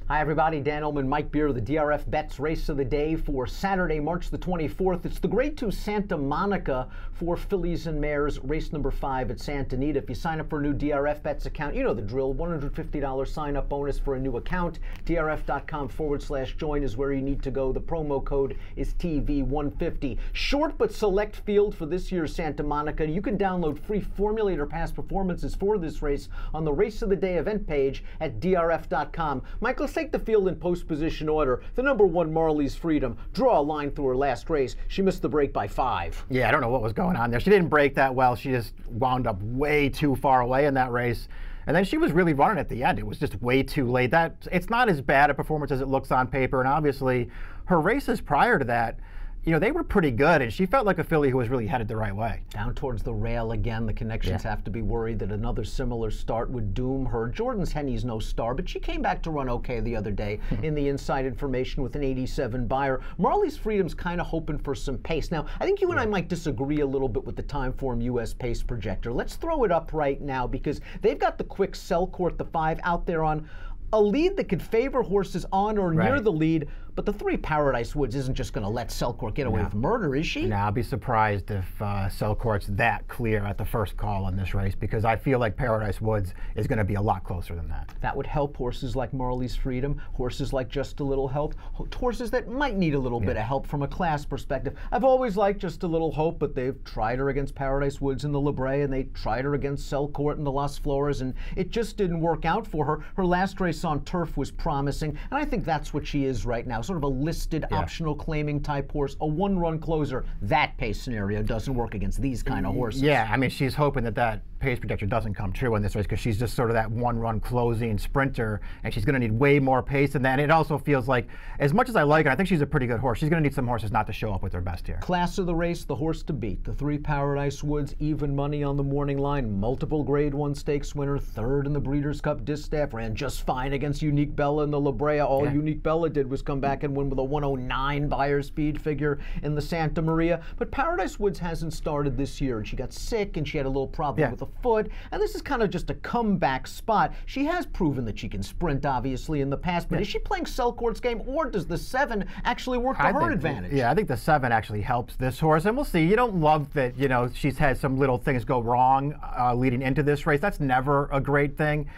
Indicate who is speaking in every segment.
Speaker 1: Hi everybody, Dan Ullman, Mike Beer, the DRF Bets Race of the Day for Saturday, March the 24th. It's the Grade 2 Santa Monica for Fillies and Mares, race number 5 at Santa Anita. If you sign up for a new DRF Bets account, you know the drill, $150 sign-up bonus for a new account. DRF.com/join is where you need to go. The promo code is TV150. Short but select field for this year's Santa Monica. You can download free Formulator past performances for this race on the Race of the Day event page at DRF.com. Mike, let's take the field in post position order. The number 1, Marley's Freedom. Draw a line through her last race. She missed the break by 5.
Speaker 2: Yeah, I don't know what was going on there. She didn't break that well. She just wound up way too far away in that race. And then she was really running at the end. It was just way too late. It's not as bad a performance as it looks on paper. And obviously, her races prior to that, you know, they were pretty good, and she felt like a filly who was really headed the right way.
Speaker 1: Down towards the rail again. The connections have to be worried that another similar start would doom her. Jordan's Henny's no star, but she came back to run okay the other day in the inside information with an 87 buyer. Marley's Freedom's kind of hoping for some pace. Now, I think you and I might disagree a little bit with the Timeform US pace projector. Let's throw it up right now because they've got the quick Selcourt, the 5, out there on a lead that could favor horses on or near the lead, but the 3 Paradise Woods isn't just going to let Selcourt get away with murder, is she?
Speaker 2: No, I'll be surprised if Selcourt's that clear at the first call in this race, because I feel like Paradise Woods is going to be a lot closer than that.
Speaker 1: That would help horses like Marley's Freedom, horses like Just a Little Help, horses that might need a little bit of help from a class perspective. I've always liked Just a Little Hope, but they've tried her against Paradise Woods in the La Brea, and they tried her against Selcourt in the Las Flores, and it just didn't work out for her. Her last race on turf was promising, and I think that's what she is right now, sort of a listed optional claiming type horse, a 1-run closer. That pace scenario doesn't work against these kind of horses.
Speaker 2: Yeah, I mean, she's hoping that pace projector doesn't come true in this race, because she's just sort of that 1-run closing sprinter, and she's going to need way more pace than that. And it also feels like, as much as I like her, I think she's a pretty good horse, she's going to need some horses not to show up with their best here.
Speaker 1: Class of the race, the horse to beat. The 3 Paradise Woods, even money on the morning line, multiple Grade 1 stakes winner, 3rd in the Breeders' Cup Distaff, ran just fine against Unique Bella in the La Brea. All Unique Bella did was come back and win with a 109 buyer speed figure in the Santa Maria. But Paradise Woods hasn't started this year, and she got sick, and she had a little problem with a foot, and this is kind of just a comeback spot. She has proven that she can sprint, obviously, in the past, but is she playing Selcourt's game, or does the 7 actually work to her advantage?
Speaker 2: Yeah, I think the 7 actually helps this horse, and we'll see. You don't love that, you know, she's had some little things go wrong leading into this race. That's never a great thing.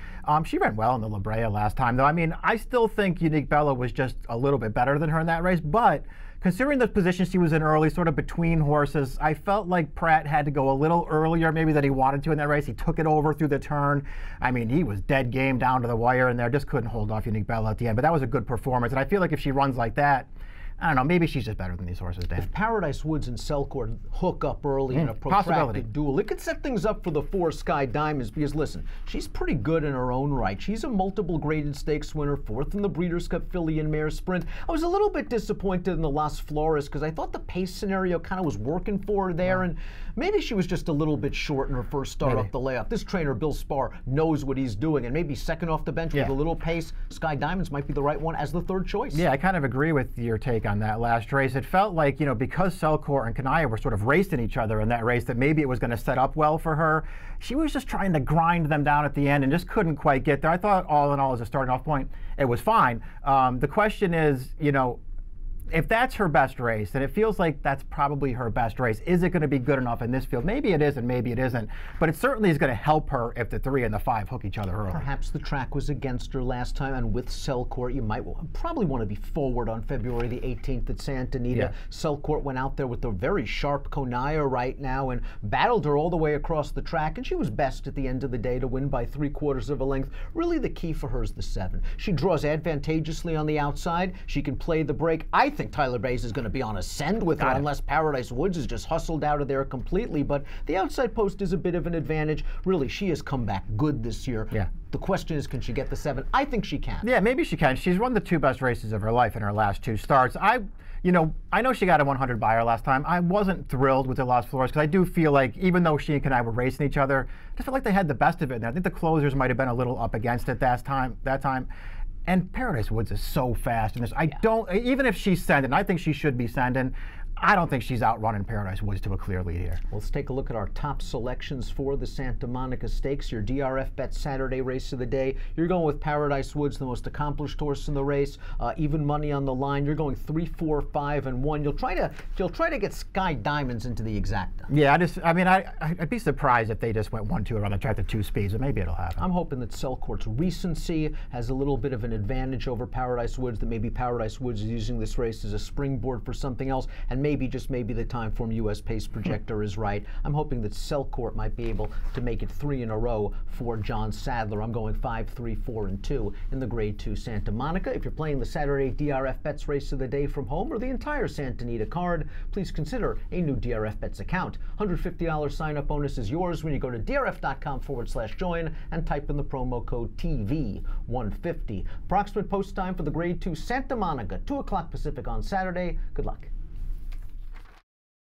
Speaker 2: She ran well in the La Brea last time, though. I mean, I still think Unique Bella was just a little bit better than her in that race, but considering the position she was in early, sort of between horses, I felt like Pratt had to go a little earlier maybe than he wanted to in that race. He took it over through the turn. I mean, he was dead game down to the wire in there, just couldn't hold off Unique Bella at the end, but that was a good performance, and I feel like if she runs like that, I don't know, maybe she's just better than these horses, Dan.
Speaker 1: If Paradise Woods and Selcourt hook up early in a protracted duel, it could set things up for the 4 Sky Diamonds, because listen, she's pretty good in her own right. She's a multiple graded stakes winner, 4th in the Breeders' Cup Filly and Mare Sprint. I was a little bit disappointed in the Las Flores, because I thought the pace scenario kind of was working for her there, and maybe she was just a little bit short in her first start off the layoff. This trainer, Bill Spar, knows what he's doing, and maybe second off the bench with a little pace, Sky Diamonds might be the right one as the 3rd choice.
Speaker 2: Yeah, I kind of agree with your take on that last race. It felt like, you know, because Selcourt and Kanaya were sort of racing each other in that race, that maybe it was going to set up well for her. She was just trying to grind them down at the end and just couldn't quite get there. I thought all in all, as a starting off point, it was fine. The question is, you know, if that's her best race, and it feels like that's probably her best race, is it going to be good enough in this field? Maybe it is and maybe it isn't, but it certainly is going to help her if the 3 and the 5 hook each other early.
Speaker 1: Perhaps the track was against her last time, and with Selcourt, you might probably want to be forward on February the 18th at Santa Anita. Selcourt went out there with a very sharp Konaya right now and battled her all the way across the track, and she was best at the end of the day to win by 3/4 of a length. Really, the key for her is the 7. She draws advantageously on the outside. She can play the break. I think Tyler Bays is going to be on a send with her unless Paradise Woods is just hustled out of there completely, but the outside post is a bit of an advantage. Really, she has come back good this year. The question is, can she get the 7? I think she can.
Speaker 2: Yeah, maybe she can. She's run the 2 best races of her life in her last 2 starts. You know, I know she got a 100 buyer last time. I wasn't thrilled with the Las Flores, because I do feel like, even though she and Kanai were racing each other, I just felt like they had the best of it. And I think the closers might have been a little up against it that time. And Paradise Woods is so fast in this. I don't, even if she's sending, I think she should be sending, I don't think she's outrunning Paradise Woods to a clear lead here.
Speaker 1: Let's take a look at our top selections for the Santa Monica Stakes. Your DRF Bet Saturday race of the day. You're going with Paradise Woods, the most accomplished horse in the race. Even money on the line. You're going 3, 4, 5, and 1. You'll try to get Sky Diamonds into the exacta.
Speaker 2: Yeah, I'd be surprised if they just went 1, 2 around the track to 2 speeds, but maybe it'll happen.
Speaker 1: I'm hoping that Selcourt's recency has a little bit of an advantage over Paradise Woods, that maybe Paradise Woods is using this race as a springboard for something else, and maybe, just maybe, the Timeform US Pace Projector is right. I'm hoping that Selcourt might be able to make it 3 in a row for John Sadler. I'm going 5, 3, 4, and 2 in the Grade 2 Santa Monica. If you're playing the Saturday DRF Bets race of the day from home or the entire Santa Anita card, please consider a new DRF Bets account. $150 sign-up bonus is yours when you go to drf.com/join and type in the promo code TV150. Approximate post time for the Grade 2 Santa Monica, 2 o'clock Pacific on Saturday. Good luck.